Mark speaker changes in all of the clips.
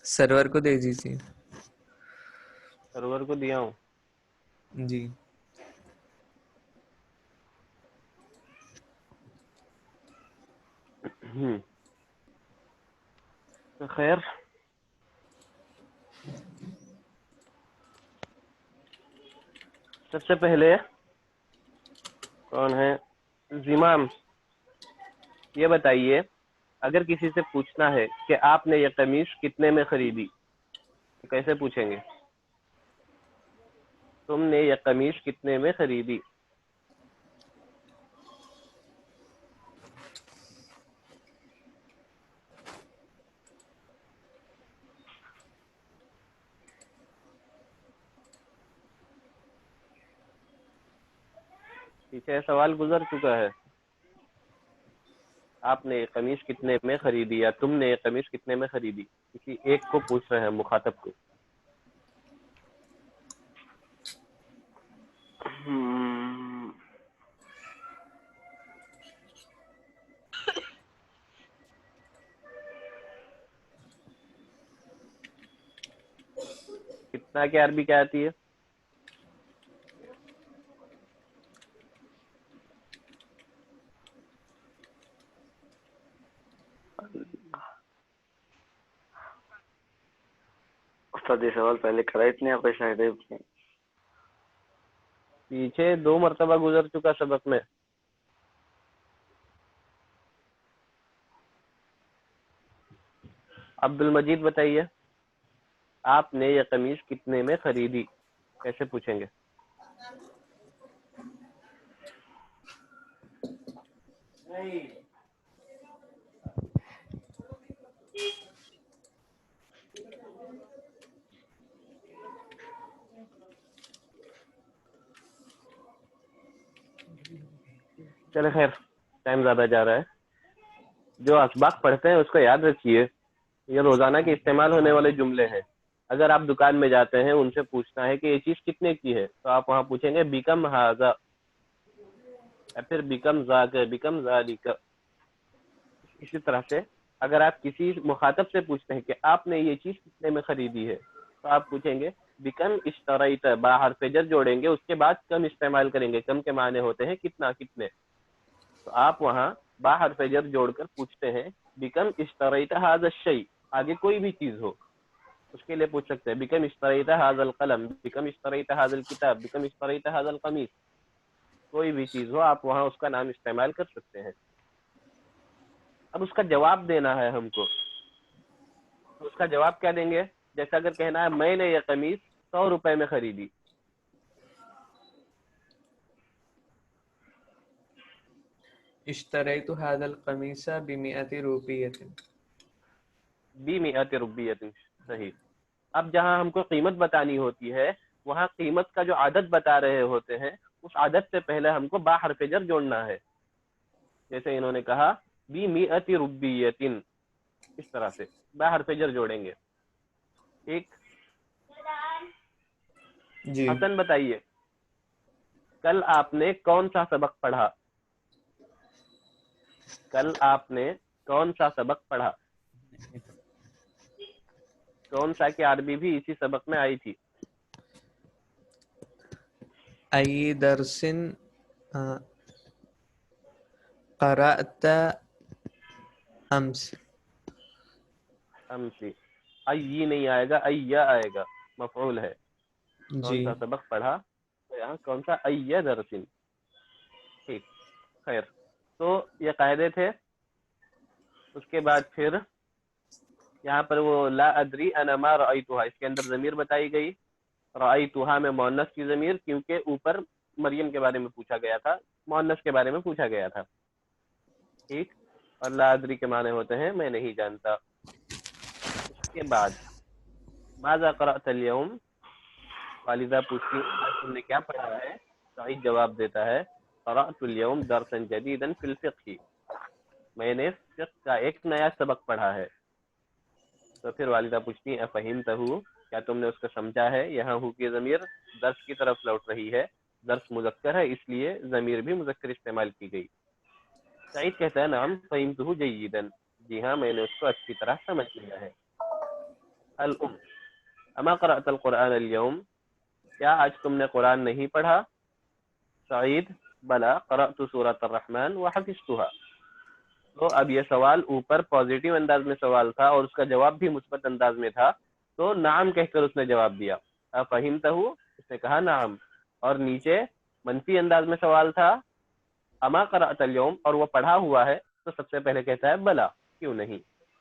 Speaker 1: سرور کو دے دیجیے.
Speaker 2: سرور کو دیا ہوں.
Speaker 1: جی.
Speaker 2: خیر سب سے پہلے کون ہے زمام، یہ بتائیے اگر کسی سے پوچھنا ہے کہ آپ نے یہ قمیص کتنے میں خریدی تو کیسے پوچھیں گے؟ تم نے یہ قمیص کتنے میں خریدی. پیچھے سوال گزر چکا ہے. آپ نے یہ قمیص کتنے میں خریدی یا تم نے یہ قمیص کتنے میں خریدی، کسی ایک کو پوچھ رہے ہیں، مخاطب کو. کتنا کی عربی کیا آتی ہے؟
Speaker 3: استاد یہ سوال پہلے کرا اتنے آپ شاید
Speaker 2: پیچھے 2 مرتبہ گزر چکا سبق میں. عبد المجید بتائیے آپ نے یہ قمیص کتنے میں خریدی، کیسے پوچھیں گے؟ چلے خیر ٹائم زیادہ جا رہا ہے. جو اسباق پڑھتے ہیں اس کو یاد رکھیے، یہ روزانہ کے استعمال ہونے والے جملے ہیں. اگر آپ دکان میں جاتے ہیں، ان سے پوچھنا ہے کہ یہ چیز کتنے کی ہے، تو آپ وہاں پوچھیں گے بیکم ہاذا یا پھر بیکم ذاک، بیکم ذالک. اسی طرح سے اگر آپ کسی مخاطب سے پوچھتے ہیں کہ آپ نے یہ چیز کتنے میں خریدی ہے، تو آپ پوچھیں گے بیکم اشتریت، با حرف جر جوڑیں گے، اس کے بعد کم استعمال کریں گے. کم کے معنی ہوتے ہیں کتنا، کتنے. تو آپ وہاں با حرف جر جوڑ کر پوچھتے ہیں بیکم اشتریت ھذا الشیء، آگے کوئی بھی چیز ہو اس کے لیے پوچھ سکتے ہیں بیکم اشتریت ھذا القلم، بیکم اشتریت ھذا الکتاب، بیکم اشتریت ھذا القمیص. کوئی بھی چیز ہو آپ وہاں اس کا نام استعمال کر سکتے ہیں. اب اس کا جواب دینا ہے ہم کو، تو اس کا جواب کیا دیں گے؟ جیسا اگر کہنا ہے میں نے یہ قمیص 100 روپے میں خریدی،
Speaker 1: اشتریت هذا القمیص ب100 روپیۃ.
Speaker 2: ب100 روپیۃ، صحیح. اب جہاں ہم کو قیمت بتانی ہوتی ہے، وہاں قیمت کا جو عدد بتا رہے ہوتے ہیں، اس عدد سے پہلے ہم کو با حرف جر جوڑنا ہے. جیسے انہوں نے کہا ب100 روپیۃ، اس طرح سے با حرف جر جوڑیں گے. ٹھیک.
Speaker 1: جی.
Speaker 2: حسن بتائیے کل آپ نے کون سا سبق پڑھا؟ کل آپ نے کون سا سبق پڑھا؟ کون سا کی عربی بھی اسی سبق میں آئی تھی.
Speaker 1: ای درس قرأت امس.
Speaker 2: امسی، ای نہیں آئے گا، ایا آئے گا، مفعول ہے. کون
Speaker 1: جی.
Speaker 2: سا سبق پڑھا، تو یہاں کون سا ای درس. ٹھیک. خیر تو یہ قاعدے تھے. اس کے بعد پھر یہاں پر وہ لا ادری انا ما رأیتها، اس کے اندر ضمیر بتائی گئی. رأیتها میں مؤنث کی ضمیر، کیونکہ اوپر مریم کے بارے میں پوچھا گیا تھا، مؤنث کے بارے میں پوچھا گیا تھا. ٹھیک. اور لا ادری کے معنی ہوتے ہیں میں نہیں جانتا. اس کے بعد ماذا قرأت اليوم، والدہ پوچھتی آج تم نے کیا پڑھا ہے. سعید جواب دیتا ہے قرأت اليوم درسا جديدا في الفقه، میں نے فقہ کا ایک نیا سبق پڑھا ہے. تو پھر والدہ پوچھتی ہیں افہمتہ، کیا تم نے اس کو سمجھا ہے. یہاں ہو کی ضمیر درس کی طرف لوٹ رہی ہے، درس مذکر ہے اس لیے ضمیر بھی مذکر استعمال کی گئی. سعید کہتا ہے نعم فہمتہ جیدا، جی ہاں میں نے اس کو اچھی طرح سمجھ لیا ہے. الام اما قرأت القرآن اليوم، کیا آج تم نے قرآن نہیں پڑھا؟ سعید بلا قرأت سورۃ الرحمن وحفظتها. تو اب یہ سوال اوپر پازیٹیو انداز میں سوال تھا اور اس کا جواب بھی مثبت انداز میں تھا، تو نعم کہہ کر اس نے جواب دیا. افہمتہ، اس نے کہا نعم. اور نیچے منفی انداز میں سوال تھا اما قرأت اليوم، اور وہ پڑھا ہوا ہے، تو سب سے پہلے کہتا ہے بلا، کیوں نہیں.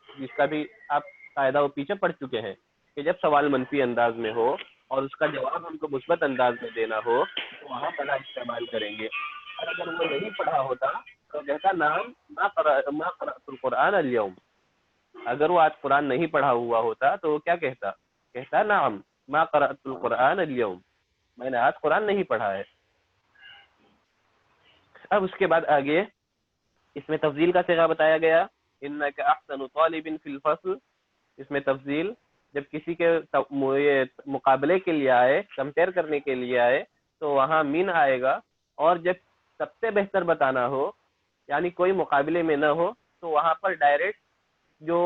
Speaker 2: جس کا بھی آپ قاعدہ وہ پیچھے پڑھ چکے ہیں کہ جب سوال منفی انداز میں ہو اور اس کا جواب ہم کو مثبت انداز میں دینا ہو تو وہاں بلا استعمال کریں گے. اور اگر وہ نہیں پڑھا ہوتا تو کہتا نام ما قرأت القرآن اليوم. اگر وہ آج قرآن نہیں پڑھا ہوا ہوتا تو وہ کیا کہتا نعم ما قرأت القرآن اليوم، میں نے آج قرآن نہیں پڑھا ہے. اب اس کے بعد آگے اس میں تفضیل کا صیغہ بتایا گیا، انک احسن طالب فی الفصل. اس میں تفضیل جب کسی کے مقابلے کے لیے آئے، کمپیئر کرنے کے لیے آئے، تو وہاں من آئے گا. اور جب سب سے بہتر بتانا ہو، یعنی کوئی مقابلے میں نہ ہو، تو وہاں پر ڈائریکٹ جو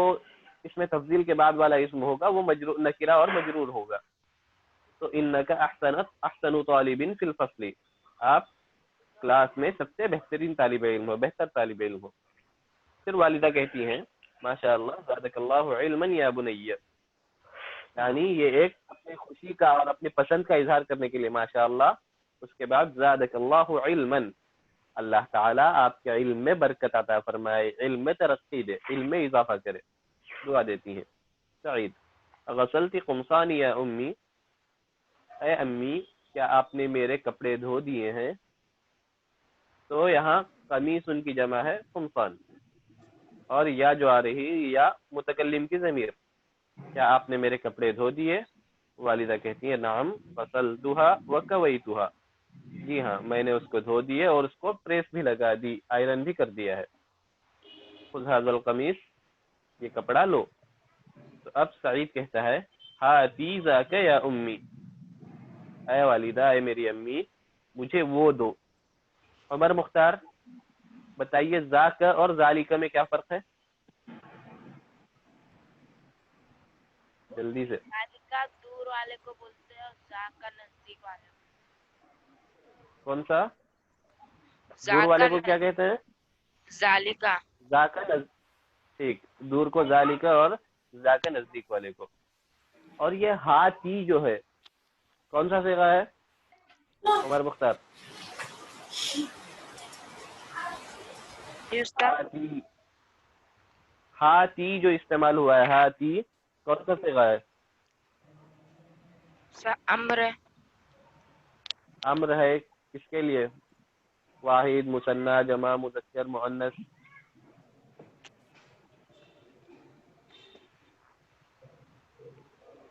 Speaker 2: اس میں تفضیل کے بعد والا اسم ہوگا وہ نکرہ اور مجرور ہوگا. تو انک احسن طالب فی الفصل، آپ کلاس میں سب سے بہترین طالب علم ہو، بہتر طالب علم ہو. پھر والدہ کہتی ہیں ماشاء اللہ زادک اللہ علما یا بنی، یعنی یہ ایک اپنے خوشی کا اور اپنے پسند کا اظہار کرنے کے لیے ماشاء اللہ. اس کے بعد زادک اللہ علما، اللہ تعالیٰ آپ کے علم میں برکت عطا فرمائے، علم میں ترقی دے، علم میں اضافہ کرے، دعا دیتی ہیں. سعید غسلتی قمصانی یا امی، اے امی کیا آپ نے میرے کپڑے دھو دیے ہیں؟ تو یہاں قمیص ان کی جمع ہے قمصان، اور یا جو آ رہی یا متکلم کی ضمیر، کیا آپ نے میرے کپڑے دھو دیے؟ والدہ کہتی ہے نعم غسلتها وکویتها، جی ہاں میں نے اس کو دھو دیے اور اس کو پریس بھی لگا دی، آئرن بھی کر دیا ہے. خذ هذا القمیص، یہ کپڑا لو. تو اب سعید کہتا ہے ہاتی ذاک یا امی، اے والدہ اے میری امی مجھے وہ دو. عمر مختار بتائیے ذاک اور ذالک میں کیا فرق ہے؟ جلدی سے.
Speaker 4: ذالکا دور والے کو بولتے ہیں اور ذاکا نزدیک والے کو.
Speaker 2: کون سا؟ دور والے کو کیا کہتے ہیں؟
Speaker 4: ذالکا.
Speaker 2: ذاکا ٹھیک، دور کو ذالکا اور ذاکا نزدیک والے کو. اور یہ ہاتی جو ہے کون سا صیغہ ہے عمر مختار؟ ہاتی، ہاتی جو استعمال ہوا ہے، ہاتی کون سا صیغہ ہے؟
Speaker 4: امر.
Speaker 2: امر ہے کس کے لیے؟ واحد، مثنی، جمع، مذکر، مؤنث؟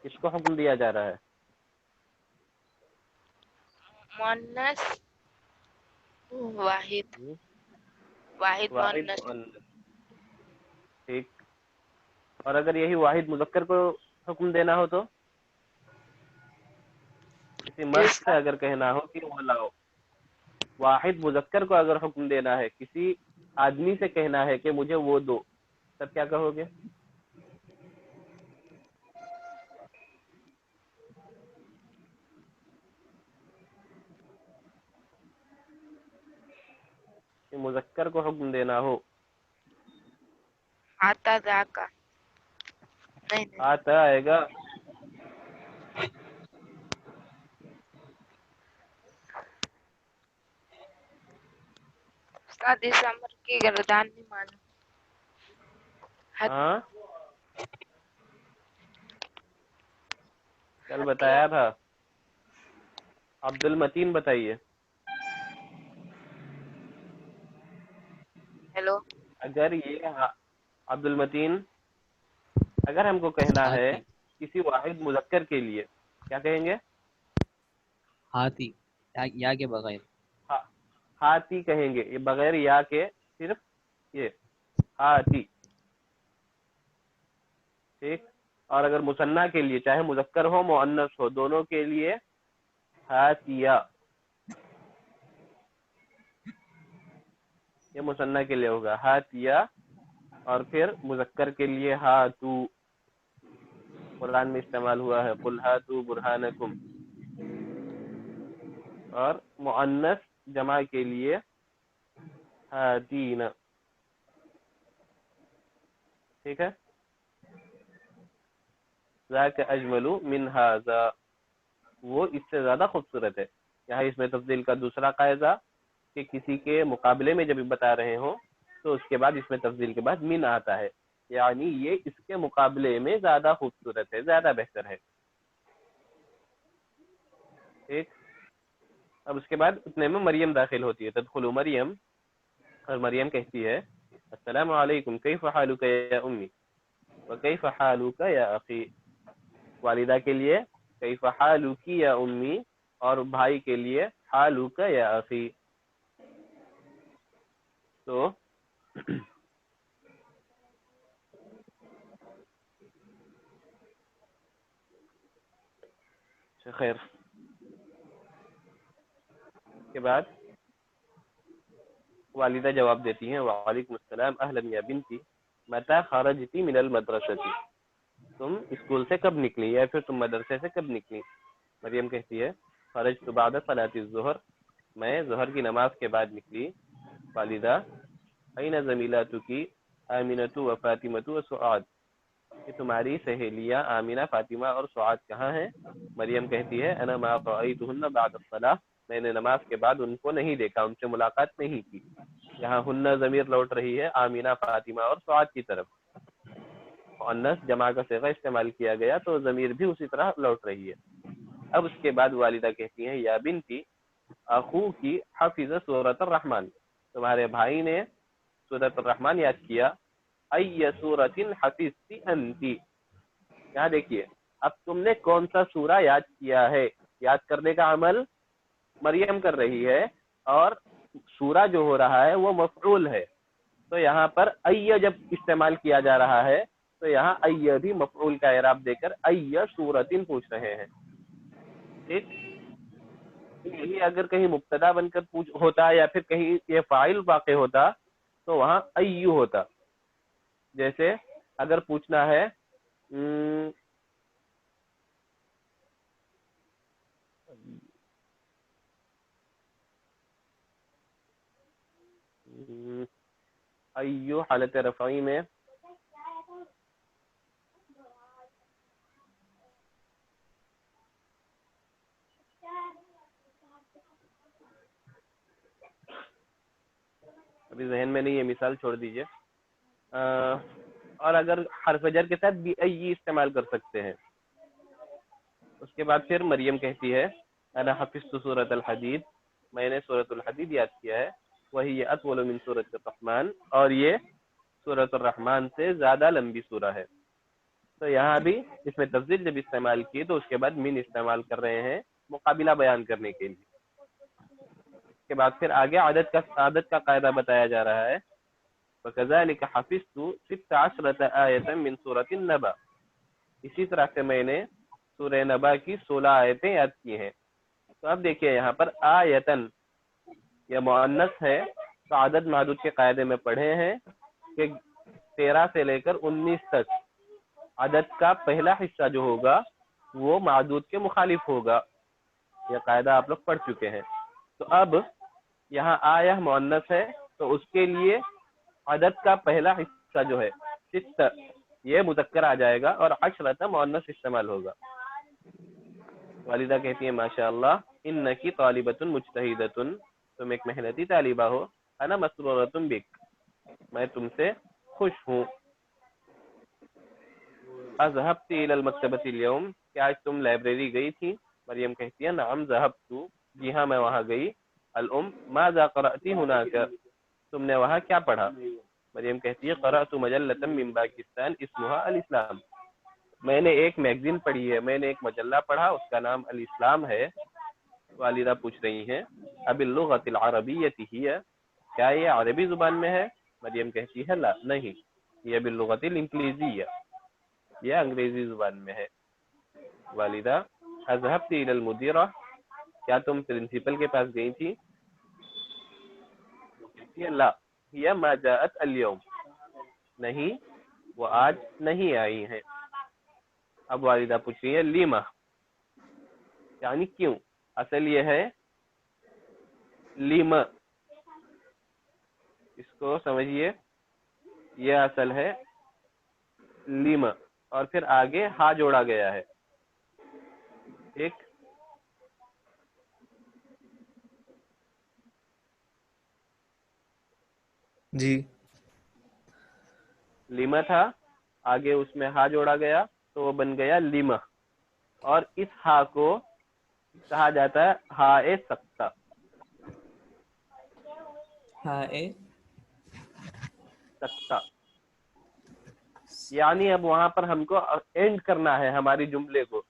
Speaker 2: کس کو حکم دیا جا رہا ہے؟
Speaker 4: مؤنث واحد. واحد مؤنث.
Speaker 2: ٹھیک. اور اگر یہی واحد مذکر کو حکم دینا ہو تو کسی مرد سے اگر کہنا ہو کہ وہ لاؤ، واحد مذکر کو اگر حکم دینا ہے، کسی آدمی سے کہنا ہے کہ مجھے وہ دو، تب کیا کہو گے؟ کہ مذکر کو حکم دینا ہو.
Speaker 4: آتا ذاکا نہیں.
Speaker 2: آتا آئے گا.
Speaker 4: استاد اس امر کی گردان نہیں معلوم.
Speaker 2: ہاں کل بتایا تھا. عبد المتین بتائیے.
Speaker 4: ہیلو
Speaker 2: اگر یہ عبد المتین اگر ہم کو کہنا ہے کسی واحد مذکر کے لیے کیا کہیں گے؟
Speaker 5: ہاتھی، یا کے بغیر
Speaker 2: ہاتھی کہیں گے، یہ بغیر یا کے، صرف یہ ہاتھی. ٹھیک. اور اگر مثنیٰ کے لیے چاہے مذکر ہو مؤنث ہو دونوں کے لیے ہاتھیا، یہ مثنیٰ کے لیے ہوگا ہاتھیا، اور پھر مذکر کے لیے ہاتھو. قرآن میں استعمال ہوا ہے قل ہاتوا برہانکم، اور مؤنث جمع کے لیے ہاتین. ٹھیک ہے. ذاک اجمل من ھذا، وہ اس سے زیادہ خوبصورت ہے. یہاں اس میں تفضیل کا دوسرا قاعدہ کہ کسی کے مقابلے میں جب بتا رہے ہوں تو اس کے بعد اس میں تفضیل کے بعد من آتا ہے، یعنی یہ اس کے مقابلے میں زیادہ خوبصورت ہے، زیادہ بہتر ہے. ٹھیک. اب اس کے بعد اتنے میں مریم داخل ہوتی ہے، تدخل مریم، اور مریم کہتی ہے السلام علیکم کیف حالک یا امی وکیف حالک یا اخی. والدہ کے لیے کیف حالک یا امی، اور بھائی کے لیے حالک یا اخی. تو خیر کے بعد والدہ جواب دیتی ہیں وعلیکم السلام اہلا یا بنتی متی خرجتی من المدرسۃ، تم اسکول سے کب نکلی یا پھر تم مدرسے سے کب نکلی. مریم کہتی ہے خرجت بعد صلاۃ الظہر، میں ظہر کی نماز کے بعد نکلی. والدہ این زمیلاتک آمنۃ و فاطمۃ و سعاد، کہ تمہاری سہیلیاں آمینہ، فاطمہ اور سعاد کہاں ہیں. مریم کہتی ہے انا ما رأیتهن بعد الصلاۃ، میں نے نماز کے بعد ان کو نہیں دیکھا، ان سے ملاقات نہیں کی. یہاں ہن ضمیر لوٹ رہی ہے آمینہ، فاطمہ اور سعاد کی طرف. مؤنث جمع کا صیغہ استعمال کیا گیا تو ضمیر بھی اسی طرح لوٹ رہی ہے. اب اس کے بعد والدہ کہتی ہیں یا بنتی اخوکی حفظ سورۃ الرحمن، تمہارے بھائی نے سورۃ الرحمن یاد کیا. ای سورۃ حفظت انتی، یہاں دیکھیے اب تم نے کون سا سورہ یاد کیا ہے. یاد کرنے کا عمل مریم کر رہی ہے اور سورہ جو ہو رہا ہے وہ مفعول ہے. تو یہاں پر ای جب استعمال کیا جا رہا ہے تو یہاں ای بھی مفعول کا اعراب دے کر ای سورتن پوچھ رہے ہیں. ٹھیک. یہی اگر کہیں مبتدا بن کر پوچھ ہوتا یا پھر کہیں یہ فاعل واقع ہوتا تو وہاں ایو ہوتا. جیسے اگر پوچھنا ہے ایو حالت رفعی میں ابھی ذہن میں نہیں، یہ مثال چھوڑ دیجئے. اور اگر حرف جر کے ساتھ بھی ای استعمال کر سکتے ہیں. اس کے بعد پھر مریم کہتی ہے انا حفظت سورۃ الحدید، میں نے سورۃ الحدید یاد کیا ہے. وہی اطول من سورۃ الرحمن، اور یہ سورۃ الرحمن سے زیادہ لمبی سورہ ہے. تو یہاں بھی اس میں تفضیل جب استعمال کی تو اس کے بعد من استعمال کر رہے ہیں مقابلہ بیان کرنے کے لیے. اس کے بعد پھر آگے عادت کا قاعدہ بتایا جا رہا ہے. وَكَذَلِكَ حَفِظْتُ 16 آیَةً مِّن سورۃ النبأ، اسی طرح سے میں نے سورہ نبا کی 16 آیتیں یاد کی ہیں. تو اب دیکھیے یہاں پر آیتن یہ مؤنث ہے تو عدد محدود کے قاعدے میں پڑھے ہیں کہ 13 سے لے کر 19 تک عدد کا پہلا حصہ جو ہوگا وہ معدود کے مخالف ہوگا. یہ قاعدہ آپ لوگ پڑھ چکے ہیں. تو اب یہاں آیہ مؤنث ہے تو اس کے لیے عدد کا پہلا حصہ جو ہے 6 یہ مذکر آ جائے گا اور 10 مؤنث استعمال ہوگا. والدہ کہتی ہے ماشاء اللہ انکی طالبۃ مجتہدۃ، تم ایک محنتی طالبہ ہو. انا مسرورۃ بک، میں تم سے خوش ہوں. اذهبت الى المکتبۃ اليوم، کیا آج تم لائبریری گئی تھی؟ مریم کہتی ہے نعم ذهبت، جی ہاں میں وہاں گئی. الام ماذا قرأت هناك، تم نے وہاں کیا پڑھا؟ مریم کہتی ہے قرأت مجلۃ من پاکستان اسمها الاسلام، میں نے ایک میگزین پڑھی ہے، میں نے ایک مجلہ پڑھا، اس کا نام الاسلام ہے. والدہ پوچھ رہی ہیں اب اللغۃ العربیۃ ہی، کیا یہ عربی زبان میں ہے؟ مریم کہتی ہے لا نہیں، یہ باللغۃ الانگلیزیہ، یہ انگریزی زبان میں ہے. والدہ اذهبت الى المدیرہ، کیا تم پرنسپل کے پاس گئی تھی؟ کہتی ہے لا ہی ما جاءت اليوم، نہیں وہ آج نہیں آئی ہیں. اب والدہ پوچھ رہی ہے لیما یعنی کیوں. اصل یہ ہے لیما, اس کو سمجھیے, یہ اصل ہے لیما اور پھر آگے ہا جوڑا گیا ہے. ٹھیک,
Speaker 1: جی
Speaker 2: لیما تھا, آگے اس میں ہا جوڑا گیا تو وہ بن گیا لیما, اور اس ہا کو کہا جاتا ہے ہائے سکتہ.
Speaker 1: ہائے
Speaker 2: سکتہ یعنی اب وہاں پر ہم کو اینڈ کرنا ہے ہماری جملے کو.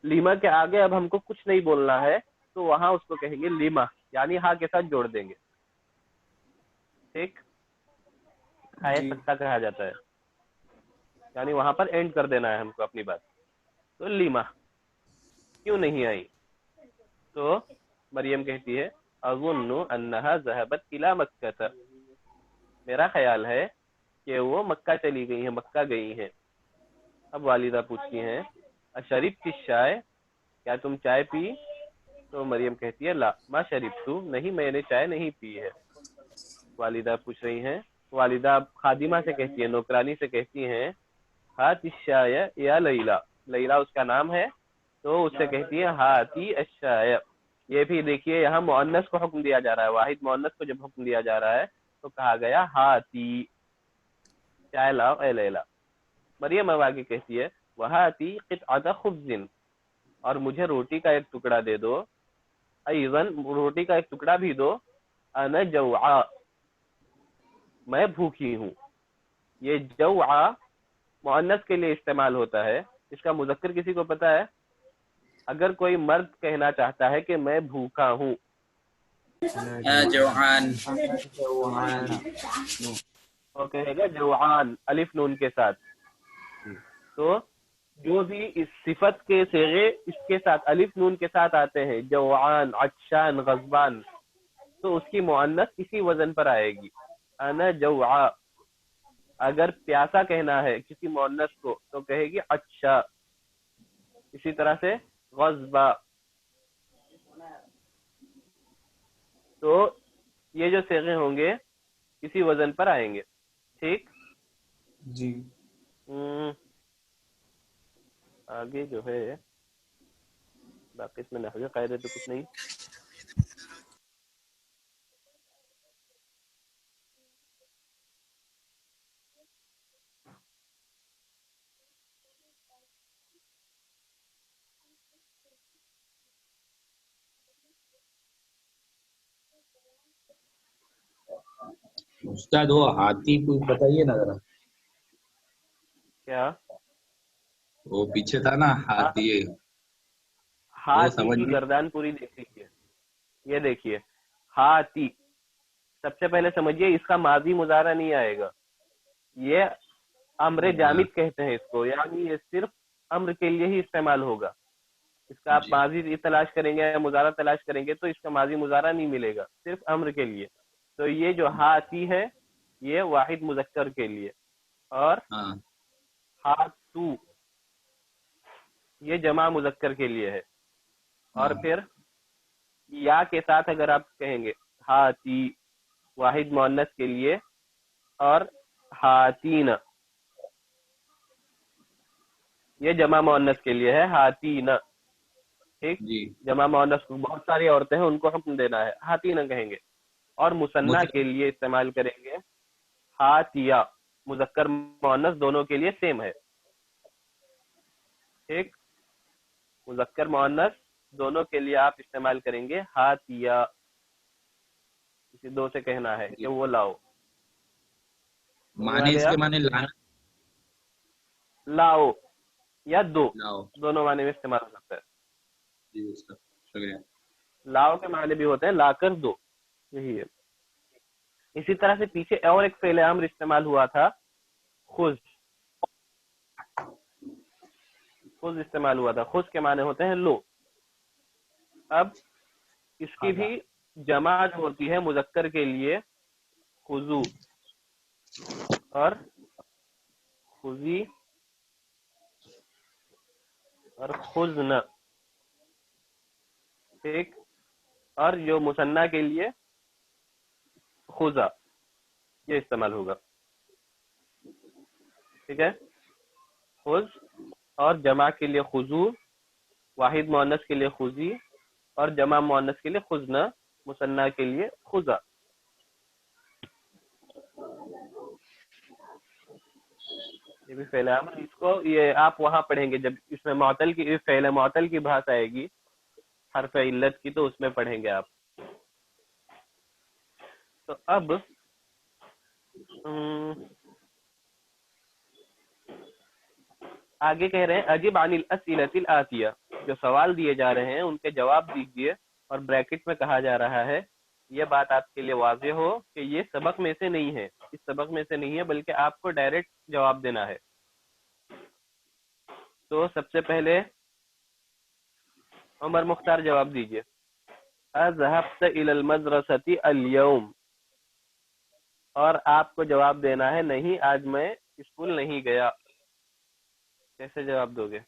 Speaker 2: لیما کے آگے اب ہم کو کچھ نہیں بولنا ہے تو وہاں اس کو کہیں گے لیما, یعنی ہا کے ساتھ جوڑ دیں گے. ٹھیک, ہائے
Speaker 1: جی
Speaker 2: سکتہ کہا جاتا ہے, یعنی وہاں پر اینڈ کر دینا ہے ہم کو اپنی بات. تو لیما کیوں نہیں آئی؟ تو مریم کہتی ہے اظن انہا ذہبت الی مکہ, میرا خیال ہے کہ وہ مکہ چلی گئی ہیں, مکہ گئی ہیں. اب والدہ پوچھتی ہیں اشربت الشاء, کیا تم چائے پی؟ تو مریم کہتی ہے لا ما شربت, نہیں میں نے چائے نہیں پی ہے. والدہ پوچھ رہی ہیں, والدہ خادمہ سے کہتی ہے, نوکرانی سے کہتی ہیں ہات الشاء یا لیلا, لیلا اس کا نام ہے تو اس سے کہتی ہے ہاتی الشاء. یہ بھی دیکھیے یہاں مؤنث کو حکم دیا جا رہا ہے, واحد مؤنث کو جب حکم دیا جا رہا ہے تو کہا گیا ہاتی, چائے لاؤ اے لیلا. مریم اب آگے کہتی ہے وہاتی قطعۃ خبز, اور مجھے روٹی کا ایک ٹکڑا دے دو, ایضاً روٹی کا ایک ٹکڑا بھی دو, انا جوعا, میں بھوکی ہوں. یہ جوعا مؤنث کے لیے استعمال ہوتا ہے, اس کا مذکر کسی کو پتا ہے؟ اگر کوئی مرد کہنا چاہتا ہے کہ میں بھوکا ہوں,
Speaker 6: جوعان
Speaker 2: وہ کہے گا جوعان الف نون کے ساتھ. تو جو بھی اس صفت کے صیغے اس کے ساتھ الف نون کے ساتھ آتے ہیں, جوعان, عطشان, غضبان, تو اس کی مؤنث اسی وزن پر آئے گی, انا جوعا. اگر پیاسا کہنا ہے کسی مؤنث کو تو کہے گی عطشا. اسی طرح سے غضبا. تو یہ جو صیغے ہوں گے کسی وزن پر آئیں گے. ٹھیک,
Speaker 1: جی
Speaker 2: آگے جو ہے باقی اس میں نحوی قاعدے تو کچھ نہیں.
Speaker 6: استاد وہ ہاتھی کو بتائیے نا ذرا,
Speaker 2: کیا
Speaker 6: وہ پیچھے تھا نا ہاتھی,
Speaker 2: ہاتھی
Speaker 6: سمجھ
Speaker 2: کی
Speaker 6: گئے.
Speaker 2: گردان پوری دیکھ لیجیے. یہ دیکھیے ہاتھی, سب سے پہلے سمجھیے اس کا ماضی مضارع نہیں آئے گا, یہ امر جامد کہتے ہیں اس کو, یعنی یہ صرف امر کے لیے ہی استعمال ہوگا. اس کا آپ ماضی تلاش کریں گے یا مضارع تلاش کریں گے تو اس کا ماضی مضارع نہیں ملے گا, صرف امر کے لیے. تو یہ جو ہاتھی ہے یہ واحد مذکر کے لیے, اور ہاتھو یہ جمع مذکر کے لیے ہے. اور پھر یا کے ساتھ اگر آپ کہیں گے ہاتی واحد مؤنث کے لیے, اور ہاتین یہ جمع مؤنث کے لیے ہے ہاتین. ٹھیک, جمع مؤنث کو بہت ساری عورتیں ہیں ان کو حکم دینا ہے, ہاتین کہیں گے. اور مثنیٰ کے لیے استعمال کریں گے ہاتیا, مذکر مؤنث دونوں کے لیے سیم ہے. ٹھیک, مذکر مؤنث دونوں کے لیے آپ استعمال کریں گے ہاتیا. کسی دو سے کہنا ہے کہ وہ لاؤ,
Speaker 6: معنی اس کے معنی لانا,
Speaker 2: لاؤ یا دو,
Speaker 6: لاؤ.
Speaker 2: دونوں معنی میں استعمال ہو سکتا ہے.
Speaker 6: جی استاد شکریہ.
Speaker 2: لاؤ کے معنی بھی ہوتے ہیں لا کر دو, یہی ہے. اسی طرح سے پیچھے اور ایک فعل امر استعمال ہوا تھا خذ, خذ استعمال ہوا تھا, خذ کے معنی ہوتے ہیں لو. اب اس کی بھی جمع جو ہوتی ہے مذکر کے لیے خذو اور خذی, اور خزن. ٹھیک. اور جو مثنیٰ کے لیے خزا یہ استعمال ہوگا. ٹھیک ہے. خز اور جمع کے لیے خزو، واحد مؤنث کے لیے خزی، اور جمع مؤنث کے لیے خزنہ، مثنیٰ کے لیے خزا. یہ بھی فعل امر. اس کو یہ آپ وہاں پڑھیں گے جب اس میں معطل کی فعل معطل کی بحث آئے گی حرف علت کی، تو اس میں پڑھیں گے آپ. تو اب آگے کہہ رہے ہیں اجب عن الاسئلۃ الآتیہ، جو سوال دیے جا رہے ہیں ان کے جواب دیجیے. اور بریکٹ میں کہا جا رہا ہے یہ بات آپ کے لیے واضح ہو کہ یہ سبق میں سے نہیں ہے، اس سبق میں سے نہیں ہے، بلکہ آپ کو ڈائریکٹ جواب دینا ہے. تو سب سے پہلے عمر مختار جواب دیجیے. اذهبت الى المدرسة اليوم. اور آپ کو جواب دینا ہے نہیں، آج میں اسکول نہیں گیا. کیسے جواب دو گے؟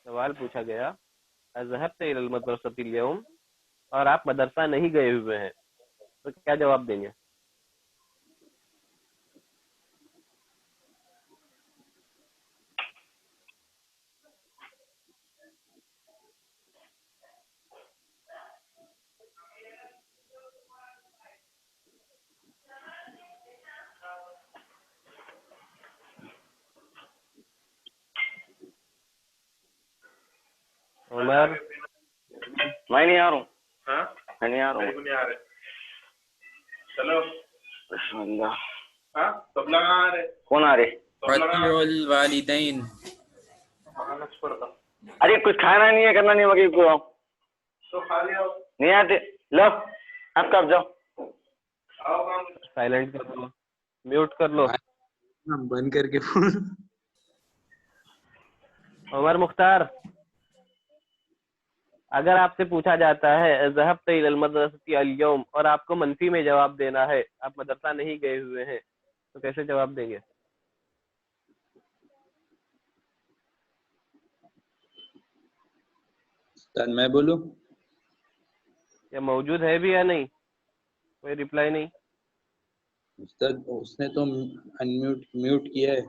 Speaker 2: سوال پوچھا گیا اذهبت الى المدرسة اليوم اور آپ مدرسہ نہیں گئے ہوئے ہیں، تو کیا جواب دیں گے؟ عمر
Speaker 3: میں نہیں آ رہا ہوں. میں نہیں آ رہا ہوں.
Speaker 7: چلو
Speaker 3: بسم اللہ.
Speaker 7: سب لوگ آ رہے.
Speaker 3: کون آ رہے؟
Speaker 6: وَأَطِيعُوا الْوَالِدَيْنِ.
Speaker 3: ارے کچھ کھانا نہیں ہے، کرنا نہیں ہے، کو
Speaker 7: تو کھا لیا
Speaker 3: نہیں آتے. لو آپ کب جاؤ.
Speaker 2: سائلنٹ کر لو، میوٹ کر لو.
Speaker 6: بند کر کے فون.
Speaker 2: عمر مختار، اگر آپ سے پوچھا جاتا ہے ذهبت الى المدرسة اليوم اور آپ کو منفی میں جواب دینا ہے، آپ مدرسہ نہیں گئے ہوئے ہیں، تو کیسے جواب دیں گے؟
Speaker 6: استاد میں بولوں؟
Speaker 2: یہ موجود ہے بھی یا نہیں؟ کوئی رپلائی نہیں.
Speaker 6: استاد اس نے تو میوٹ کیا ہے.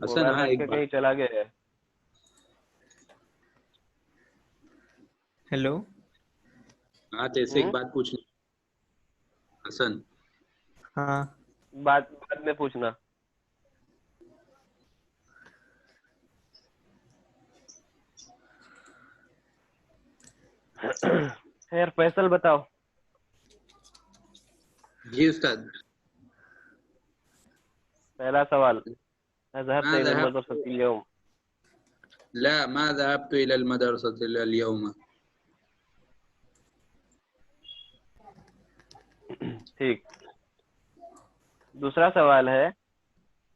Speaker 6: حسن
Speaker 2: موبائل
Speaker 6: ہاں
Speaker 2: رکھ
Speaker 6: ایک
Speaker 2: کے
Speaker 6: بات.
Speaker 2: کہیں چلا گیا ہے.
Speaker 1: ہیلو.
Speaker 6: ہاں جیسے ایک بات پوچھنی. حسن
Speaker 1: ہاں
Speaker 2: بعد میں پوچھنا. خیر فیصل بتاؤ.
Speaker 6: جی استاد.
Speaker 2: پہلا سوال ذهبت الى المدرسة اليوم.
Speaker 6: لا ما ذهبت إلى المدرسة اليوم.
Speaker 2: ٹھیک. دوسرا سوال ہے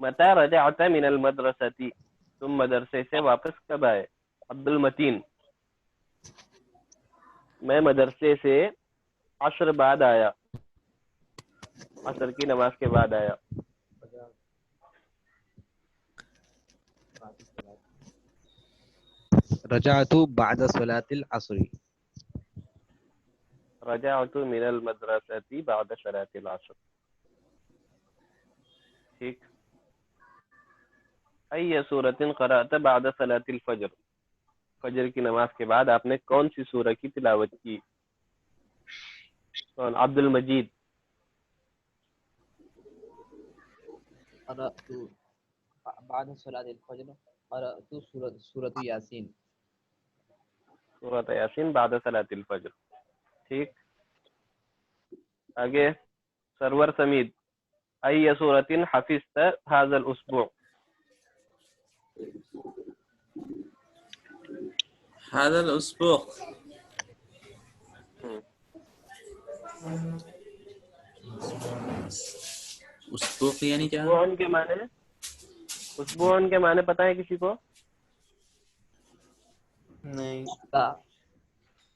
Speaker 2: متى رجعت من المدرسة، تم مدرسے سے واپس کب آئے؟ عبد المتین، میں مدرسے سے عصر بعد آیا، عصر کی نماز کے بعد آیا.
Speaker 5: رجعت بعد صلاة العصر.
Speaker 2: رجعت من المدرسة بعد صلاة العصر. ٹھیک. ای سورۃ قرأت بعد صلاة الفجر، فجر کی نماز کے بعد آپ نے کون سی سورہ کی تلاوت کی؟ کون؟ عبد المجید.
Speaker 5: قرأت بعد صلاة الفجر قرأت سورة یاسین.
Speaker 2: سورۃ یاسین بعد صلاة الفجر. ٹھیک. آگے سرور سمید، ای سورۃ حفظت هذا الاسبوع.
Speaker 6: هذا الأسبوع. اسبوع یعنی کیا؟
Speaker 2: اسبوعن کے معنی، اسبوعن کے معنی پتہ ہے کسی کو؟
Speaker 1: نہیں.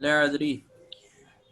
Speaker 8: لا أدري.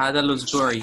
Speaker 8: هذا الأسبوعي.